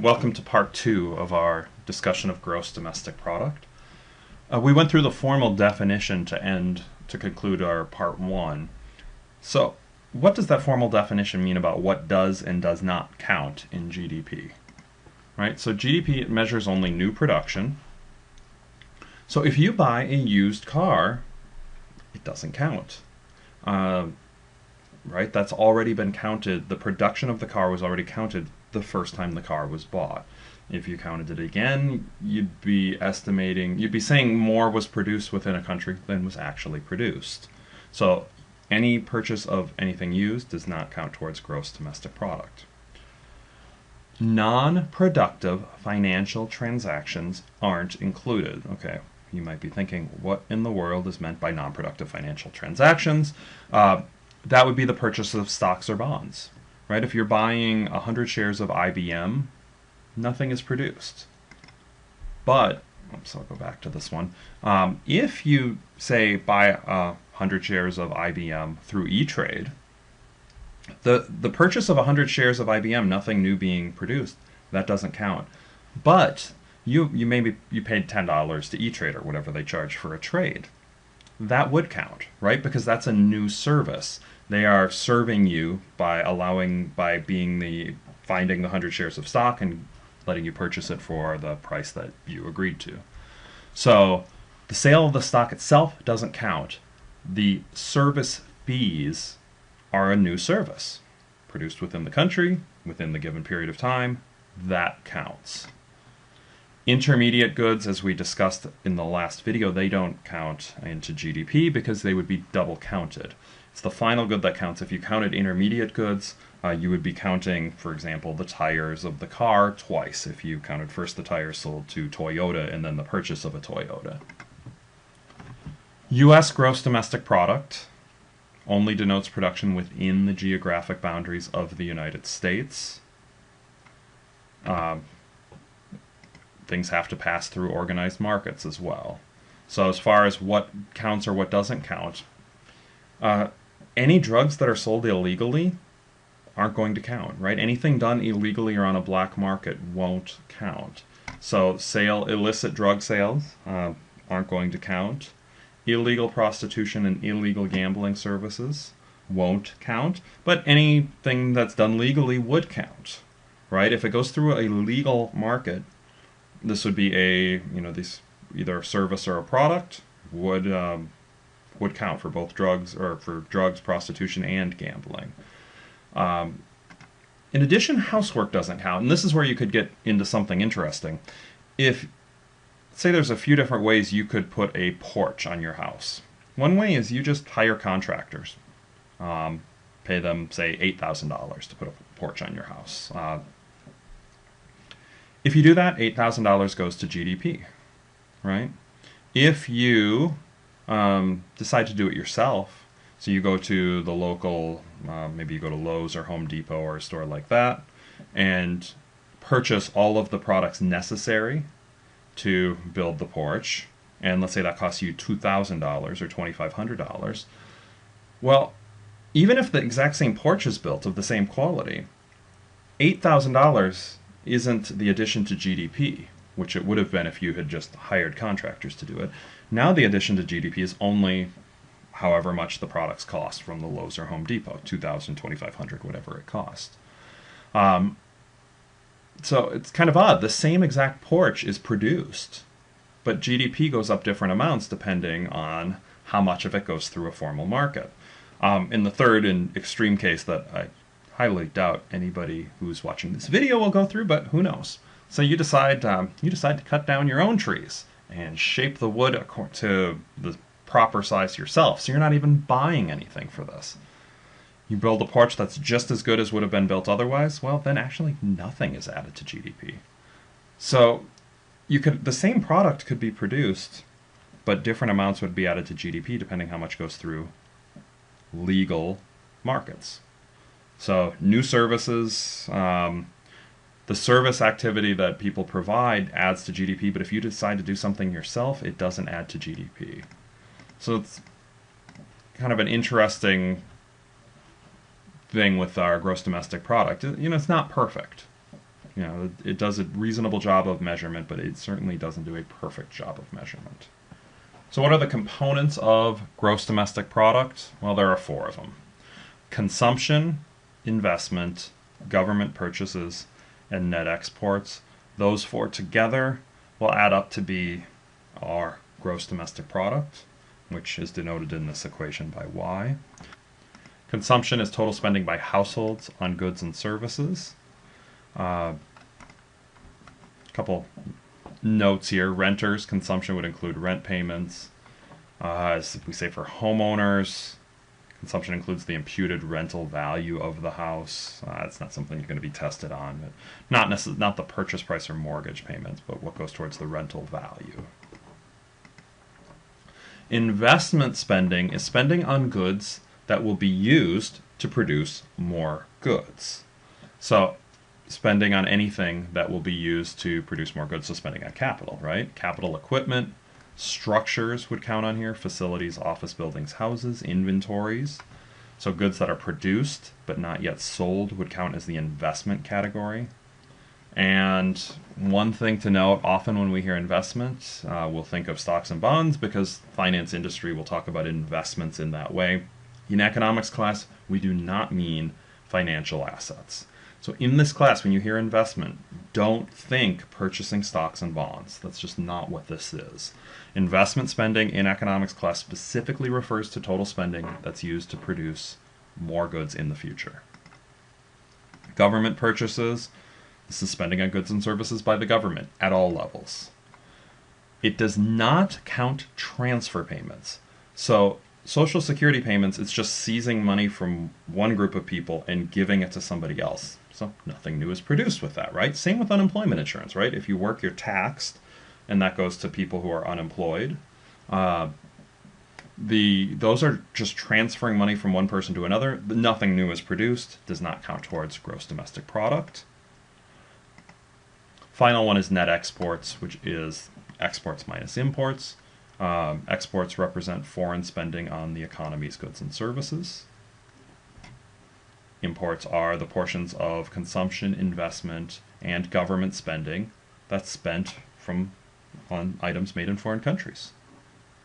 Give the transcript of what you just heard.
welcome to part 2 of our discussion of gross domestic product. We went through the formal definition to conclude our part 1. So, what does that formal definition mean about what does and does not count in GDP? Right? So GDP measures only new production. So if you buy a used car, it doesn't count. Right? That's already been counted. The production of the car was already counted the first time the car was bought. If you counted it again, you'd be saying more was produced within a country than was actually produced. So any purchase of anything used does not count towards gross domestic product. Non-productive financial transactions aren't included. Okay, you might be thinking, what in the world is meant by non-productive financial transactions? That would be the purchase of stocks or bonds, right? If you're buying 100 shares of IBM, nothing is produced. But, so I'll go back to this one. If you, say, buy 100 shares of IBM through E-Trade, the purchase of 100 shares of IBM, nothing new being produced, that doesn't count. But you paid $10 to E-Trade or whatever they charge for a trade. That would count, right? Because that's a new service. They are serving you by finding the 100 shares of stock and letting you purchase it for the price that you agreed to. So the sale of the stock itself doesn't count. The service fees are a new service produced within the country, within the given period of time. That counts. Intermediate goods, as we discussed in the last video, they don't count into GDP because they would be double counted. It's the final good that counts. If you counted intermediate goods, you would be counting, for example, the tires of the car twice if you counted first the tires sold to Toyota and then the purchase of a Toyota. U.S. gross domestic product only denotes production within the geographic boundaries of the United States. Things have to pass through organized markets as well. So as far as what counts or what doesn't count, any drugs that are sold illegally aren't going to count, right? Anything done illegally or on a black market won't count. So illicit drug sales aren't going to count. Illegal prostitution and illegal gambling services won't count, but anything that's done legally would count, right? If it goes through a legal market, this would be either a service or a product would count for both drugs, or for drugs, prostitution, and gambling. In addition, housework doesn't count, and this is where you could get into something interesting. Say there's a few different ways you could put a porch on your house. One way is you just hire contractors. Pay them, say, $8,000 to put a porch on your house. If you do that, $8,000 goes to GDP, right? If you decide to do it yourself, so you go to the local, maybe you go to Lowe's or Home Depot or a store like that, and purchase all of the products necessary to build the porch, and let's say that costs you $2,000 or $2,500, well, even if the exact same porch is built of the same quality, $8,000 isn't the addition to GDP, which it would have been if you had just hired contractors to do it. Now the addition to GDP is only however much the products cost from the Lowe's or Home Depot, $2,000, $2,500, whatever it cost. So it's kind of odd. The same exact porch is produced, but GDP goes up different amounts depending on how much of it goes through a formal market. In the third and extreme case that I highly doubt anybody who's watching this video will go through, but who knows? So you decide to cut down your own trees and shape the wood to the proper size yourself. So you're not even buying anything for this. You build a porch that's just as good as would have been built otherwise, well, then actually nothing is added to GDP. So the same product could be produced, but different amounts would be added to GDP depending how much goes through legal markets. So new services, the service activity that people provide adds to GDP, but if you decide to do something yourself, it doesn't add to GDP. So it's kind of an interesting thing with our gross domestic product. You know, it's not perfect. You know, it does a reasonable job of measurement, but it certainly doesn't do a perfect job of measurement. So what are the components of gross domestic product? Well, there are four of them. Consumption, investment, government purchases, and net exports. Those four together will add up to be our gross domestic product, which is denoted in this equation by Y. Consumption is total spending by households on goods and services. Couple notes here. Renters' consumption would include rent payments. As we say for homeowners, consumption includes the imputed rental value of the house. It's not something you're going to be tested on. Not the purchase price or mortgage payments, but what goes towards the rental value. Investment spending is spending on goods that will be used to produce more goods. So spending on anything that will be used to produce more goods, so spending on capital, right? Capital equipment, structures would count on here, facilities, office buildings, houses, inventories. So goods that are produced but not yet sold would count as the investment category. And one thing to note, often when we hear investment, we'll think of stocks and bonds because finance industry will talk about investments in that way. In economics class, we do not mean financial assets. So in this class, when you hear investment, don't think purchasing stocks and bonds. That's just not what this is. Investment spending in economics class specifically refers to total spending that's used to produce more goods in the future. Government purchases, this is spending on goods and services by the government at all levels. It does not count transfer payments. So Social Security payments, it's just seizing money from one group of people and giving it to somebody else. So nothing new is produced with that, right? Same with unemployment insurance, right? If you work, you're taxed, and that goes to people who are unemployed. Those are just transferring money from one person to another. Nothing new is produced, does not count towards gross domestic product. Final one is net exports, which is exports minus imports. Exports represent foreign spending on the economy's goods and services. Imports are the portions of consumption, investment, and government spending that's spent on items made in foreign countries.